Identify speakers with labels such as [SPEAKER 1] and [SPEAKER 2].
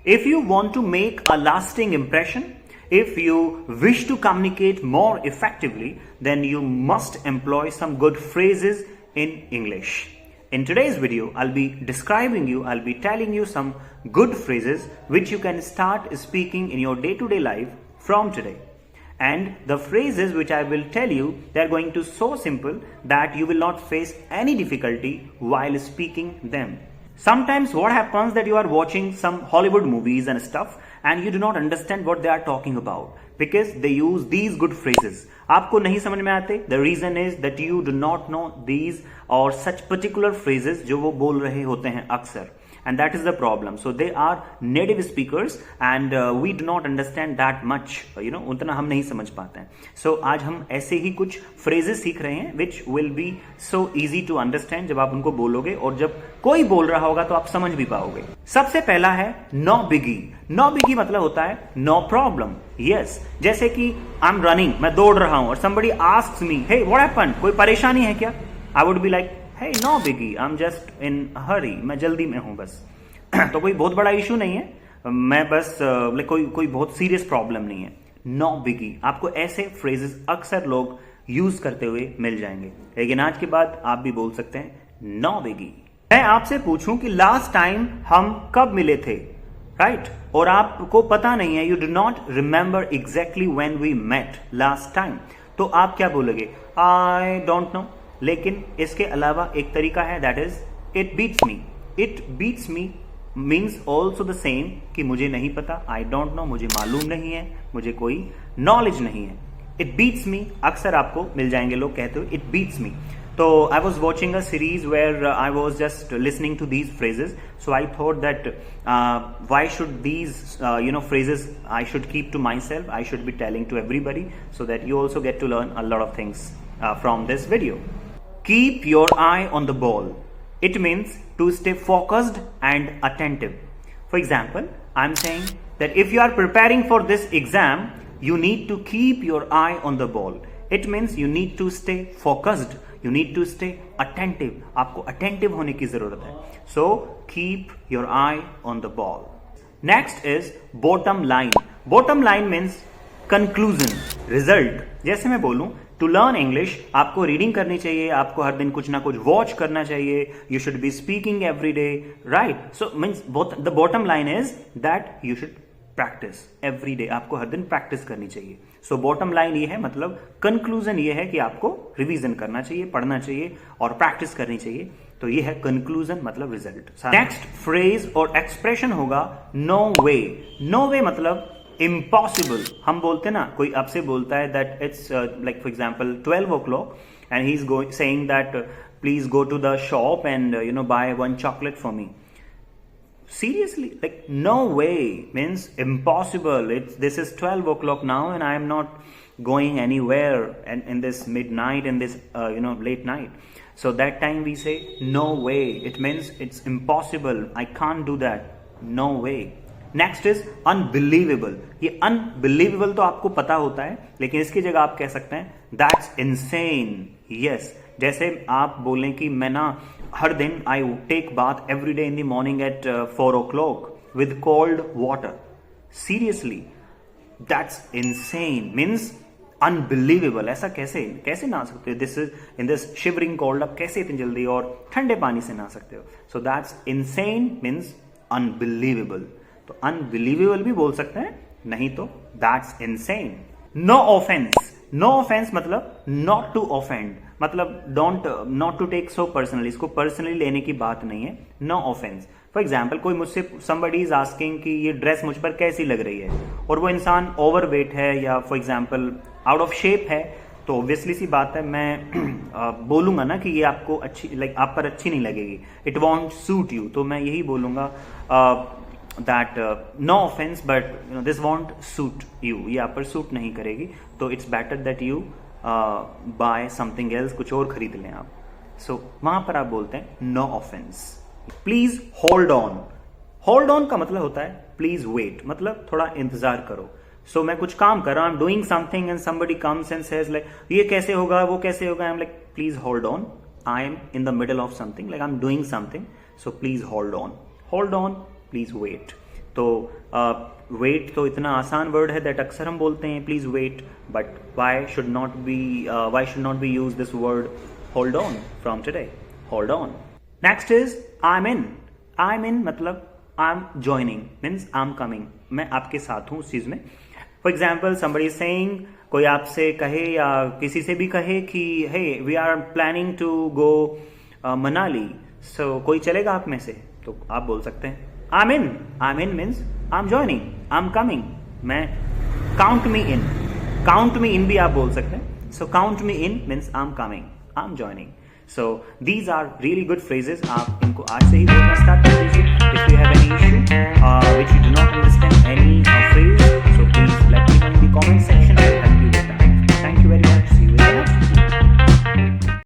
[SPEAKER 1] If you want to make a lasting impression, if you wish to communicate more effectively, then you must employ some good phrases in English. In today's video, I'll be telling you some good phrases which you can start speaking in your day-to-day life from today. And the phrases which I will tell you, they are going to so simple that you will not face any difficulty while speaking them. Sometimes what happens that you are watching some Hollywood movies and stuff and you do not understand what they are talking about because they use these good phrases. आपको नहीं समझ में आते. The reason is that you do not know these or such particular phrases जो वो बोल रहे होते हैं अक्सर. And that is the problem. So they are native speakers and we do not understand that much. उतना हम नहीं समझ पाते हैं. So आज हम ऐसे ही कुछ phrases सीख रहे हैं which will be so easy to understand जब आप उनको बोलोगे और जब कोई बोल रहा होगा तो आप समझ भी पाओगे. सबसे पहला है no biggie. No biggie मतलब होता है no problem. Yes. जैसे कि I'm running, मैं दौड़ रहा हूं और somebody asks me, hey what happened? कोई परेशानी है क्या? I would be like, hey no biggie, I'm just in a hurry. मैं जल्दी में हूं बस. तो कोई बहुत बड़ा इशू नहीं है, मैं बस कोई बहुत सीरियस प्रॉब्लम नहीं है. नो बिगी. आपको ऐसे फ्रेजेस अक्सर लोग यूज करते हुए मिल जाएंगे, लेकिन आज के बाद आप भी बोल सकते हैं नो बिगी. मैं आपसे पूछूं कि लास्ट टाइम हम कब मिले थे, राइट? और आपको पता नहीं है, you do not remember exactly when we met last time, तो आप क्या बोलोगे? I don't know. लेकिन इसके अलावा एक तरीका है, that is it beats me. It beats me means also the same कि मुझे नहीं पता, आई डोंट नो, मुझे मालूम नहीं है, मुझे कोई नॉलेज नहीं है. इट बीट्स मी अक्सर आपको मिल जाएंगे लोग कहते हुए इट बीट्स मी. तो I was watching a series where I was just listening to these phrases, so I thought that why should these phrases I should keep to myself, I should be telling to everybody so that you also get to learn a lot of things from this video. Keep your eye on the ball. It means to stay focused and attentive. For example, I'm saying that if you are preparing for this exam, you need to keep your eye on the ball. It means you need to stay focused. You need to stay attentive. आपको attentive होने की जरूरत है. So keep your eye on the ball. Next is bottom line. Bottom line means conclusion, result. जैसे मैं बोलूं, to learn English आपको reading करनी चाहिए, आपको हर दिन कुछ ना कुछ वॉच करना चाहिए, you should be speaking every day, right? So means the bottom line is that you should practice every day. आपको हर दिन प्रैक्टिस करनी चाहिए. सो बॉटम लाइन ये है, मतलब कंक्लूजन ये है कि आपको रिवीजन करना चाहिए, पढ़ना चाहिए और प्रैक्टिस करनी चाहिए. तो ये है कंक्लूजन मतलब रिजल्ट. नेक्स्ट फ्रेज और एक्सप्रेशन होगा नो वे. नो वे मतलब इम्पॉसिबल. हम बोलते ना, कोई आपसे बोलता है that it's like for example 12 o'clock and he is saying that please go to the shop and buy one chocolate for me. Seriously, like no way means impossible. This is 12 o'clock now and I am not going anywhere and in this midnight, in this late night. So that time we say no way. It means it's impossible. I can't do that. No way. Next is unbelievable. ये unbelievable तो आपको पता होता है, लेकिन इसकी जगह आप कह सकते हैं दैट्स इनसेन. यस, जैसे आप बोलें कि मैं ना हर दिन I take bath every day in the morning at 4 o'clock with cold water. Seriously, that's insane means unbelievable. ऐसा कैसे नहा सकते हो? This is in this shivering cold. आप कैसे इतनी जल्दी और ठंडे पानी से नहा सकते हो? So that's insane means unbelievable. तो अनबिलीवेबल भी बोल सकते हैं, नहीं तो that's insane. No offence. No offence मतलब नॉट टू ऑफेंड, मतलब don't not to take so personally. इसको पर्सनली लेने की बात नहीं है. No offence. फॉर एग्जाम्पल, कोई मुझसे somebody is asking कि ये ड्रेस मुझ पर कैसी लग रही है, और वो इंसान ओवरवेट है या for example out of shape है, तो ऑब्वियसली सी बात है मैं बोलूंगा ना कि ये आपको अच्छी आप पर अच्छी नहीं लगेगी. It won't suit you. तो मैं यही बोलूंगा that no offense but this won't suit you. ये आप पर सूट नहीं करेगी, तो it's better that you buy something else. कुछ और खरीद लें आप. So वहां पर आप बोलते हैं no offense. Please hold on. Hold on का मतलब होता है please wait, मतलब थोड़ा इंतजार करो. So मैं कुछ काम कर रहा हूं, I'm doing something and somebody comes and says like ये कैसे होगा, वो कैसे होगा. I'm like please hold on. I am in the middle of something, like I'm doing something. So please hold on. Hold on. Please wait. तो wait तो इतना आसान वर्ड है दैट अक्सर हम बोलते हैं please wait, but why should not be use this word hold on from today, hold on. Next is I am in मतलब I am joining means I am coming, मैं आपके साथ हूं उस चीज में. फॉर एग्जाम्पल समबडी सेइंग, कोई आपसे कहे या किसी से भी कहे कि hey we are planning to go Manali, so कोई चलेगा आप में से, तो आप बोल सकते हैं I am in means I am joining, I am coming. मैं काउंट मी इन भी आप बोल सकते हैं. So count me in means I am coming, I am joining. So these are really good phrases. आप इनको आज से ही बोलना स्टार्ट कर दीजिए. If you have any issue which you do not understand any phrase, so please let me know in the comment section.